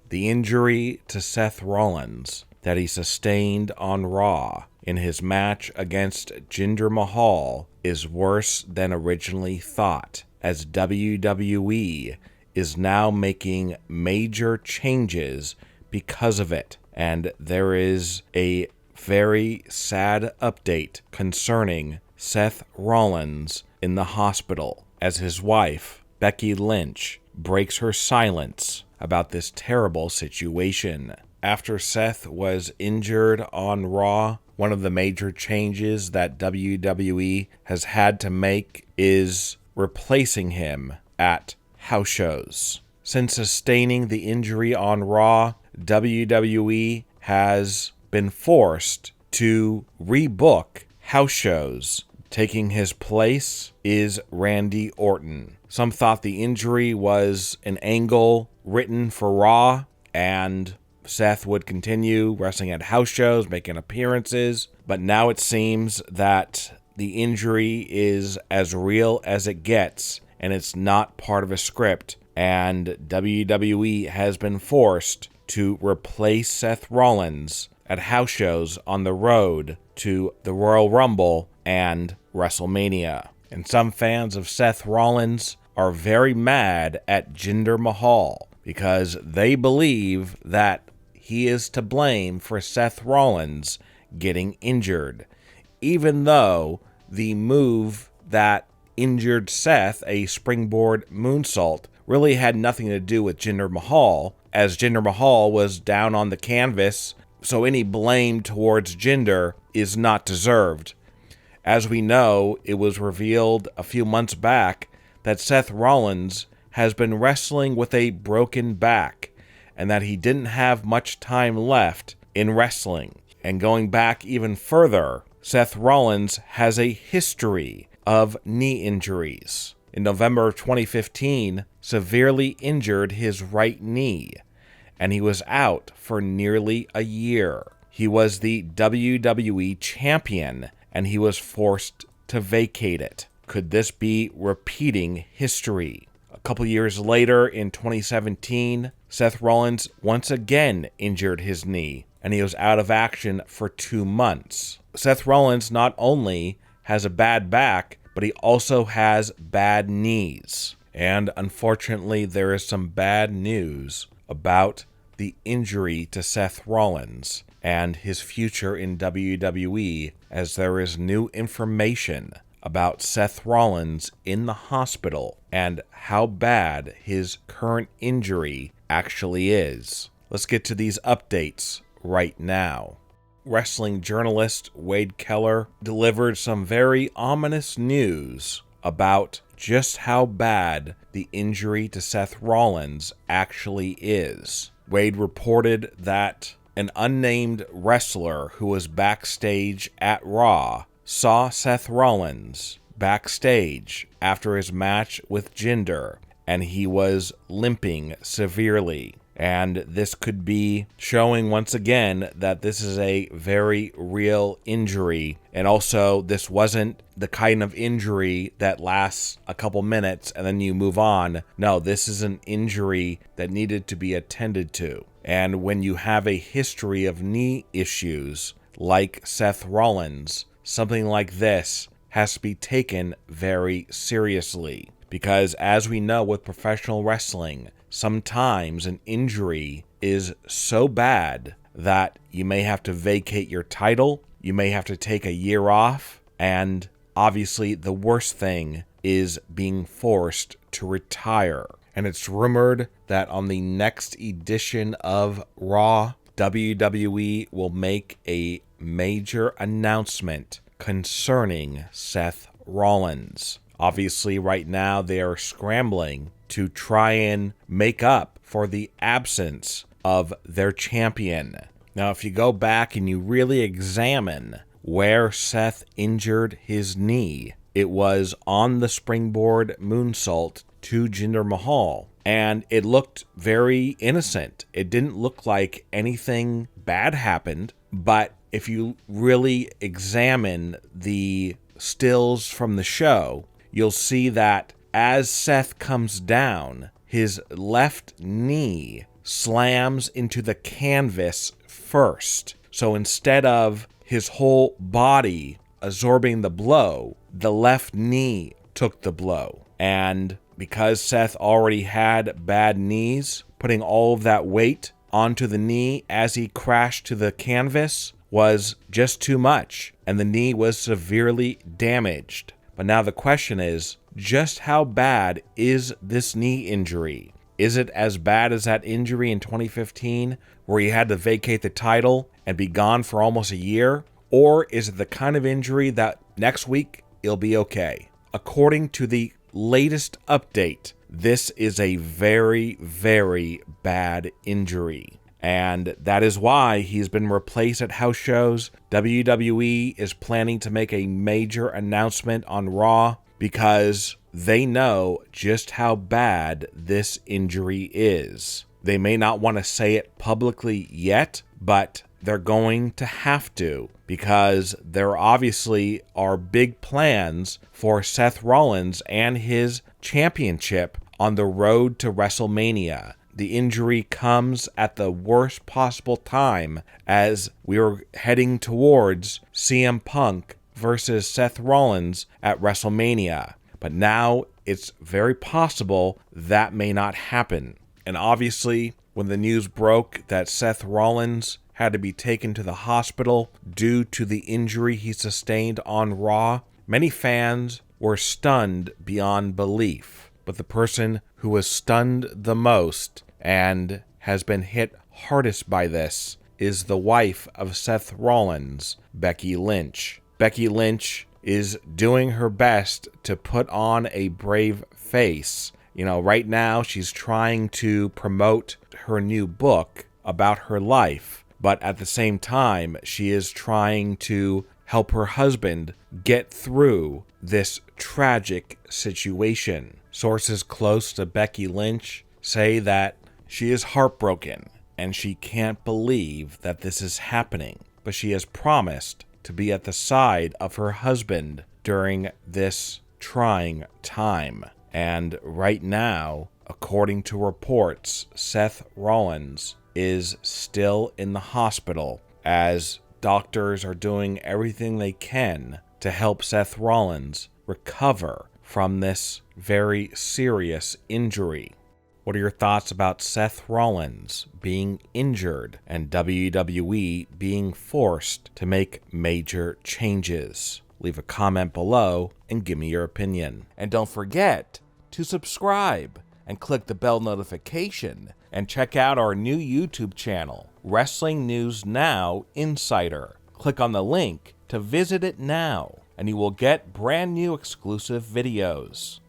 The injury to Seth Rollins that he sustained on Raw in his match against Jinder Mahal is worse than originally thought, as WWE is now making major changes because of it. And there is a very sad update concerning Seth Rollins in the hospital, as his wife, Becky Lynch, breaks her silence about this terrible situation. After Seth was injured on Raw, one of the major changes that WWE has had to make is replacing him at house shows. Since sustaining the injury on Raw, WWE has been forced to rebook house shows. Taking his place is Randy Orton. Some thought the injury was an angle written for Raw, and Seth would continue wrestling at house shows, making appearances. But now it seems that the injury is as real as it gets, and it's not part of a script. And WWE has been forced to replace Seth Rollins at house shows on the road to the Royal Rumble and WrestleMania. And some fans of Seth Rollins are very mad at Jinder Mahal because they believe that he is to blame for Seth Rollins getting injured, even though the move that injured Seth, a springboard moonsault, really had nothing to do with Jinder Mahal, as Jinder Mahal was down on the canvas, so any blame towards Jinder is not deserved. As we know, it was revealed a few months back that Seth Rollins has been wrestling with a broken back, and that he didn't have much time left in wrestling. And going back even further, Seth Rollins has a history of knee injuries. In November of 2015, severely injured his right knee, and he was out for nearly a year. He was the WWE champion, and he was forced to vacate it. Could this be repeating history? A couple years later, in 2017, Seth Rollins once again injured his knee, and he was out of action for 2 months. Seth Rollins not only has a bad back, but he also has bad knees. And unfortunately, there is some bad news about the injury to Seth Rollins and his future in WWE, as there is new information about Seth Rollins in the hospital and how bad his current injury actually is. Let's get to these updates right now. Wrestling journalist Wade Keller delivered some very ominous news about just how bad the injury to Seth Rollins actually is. Wade reported that an unnamed wrestler who was backstage at Raw saw Seth Rollins backstage after his match with Jinder, and he was limping severely. And this could be showing once again that this is a very real injury. And also, this wasn't the kind of injury that lasts a couple minutes and then you move on. No, this is an injury that needed to be attended to. And when you have a history of knee issues like Seth Rollins, something like this has to be taken very seriously. Because as we know with professional wrestling, sometimes an injury is so bad that you may have to vacate your title, you may have to take a year off, and obviously the worst thing is being forced to retire. And it's rumored that on the next edition of Raw, WWE will make a major announcement concerning Seth Rollins. Obviously, right now they are scrambling to try and make up for the absence of their champion. Now, if you go back and you really examine where Seth injured his knee, it was on the springboard moonsault to Jinder Mahal. And it looked very innocent. It didn't look like anything bad happened. But if you really examine the stills from the show, you'll see that as Seth comes down, his left knee slams into the canvas first. So instead of his whole body absorbing the blow, the left knee took the blow. And because Seth already had bad knees, putting all of that weight onto the knee as he crashed to the canvas was just too much, and the knee was severely damaged. But now the question is, just how bad is this knee injury? Is it as bad as that injury in 2015 where he had to vacate the title and be gone for almost a year? Or is it the kind of injury that next week it'll be okay? According to the latest update, this is a very, very bad injury. And that is why he's been replaced at house shows. WWE is planning to make a major announcement on Raw because they know just how bad this injury is. They may not want to say it publicly yet, but they're going to have to, because there obviously are big plans for Seth Rollins and his championship on the road to WrestleMania. The injury comes at the worst possible time as we were heading towards CM Punk versus Seth Rollins at WrestleMania. But now it's very possible that may not happen. And obviously, when the news broke that Seth Rollins had to be taken to the hospital due to the injury he sustained on Raw, many fans were stunned beyond belief. But the person who was stunned the most and has been hit hardest by this is the wife of Seth Rollins, Becky Lynch. Becky Lynch is doing her best to put on a brave face. You know, right now she's trying to promote her new book about her life, but at the same time, she is trying to help her husband get through this tragic situation. Sources close to Becky Lynch say that she is heartbroken and she can't believe that this is happening, but she has promised to be at the side of her husband during this trying time. And right now, according to reports, Seth Rollins is still in the hospital as doctors are doing everything they can to help Seth Rollins recover from this very serious injury. What are your thoughts about Seth Rollins being injured and WWE being forced to make major changes? Leave a comment below and give me your opinion. And don't forget to subscribe and click the bell notification and check out our new YouTube channel, Wrestling News Now Insider. Click on the link to visit it now, and you will get brand new exclusive videos.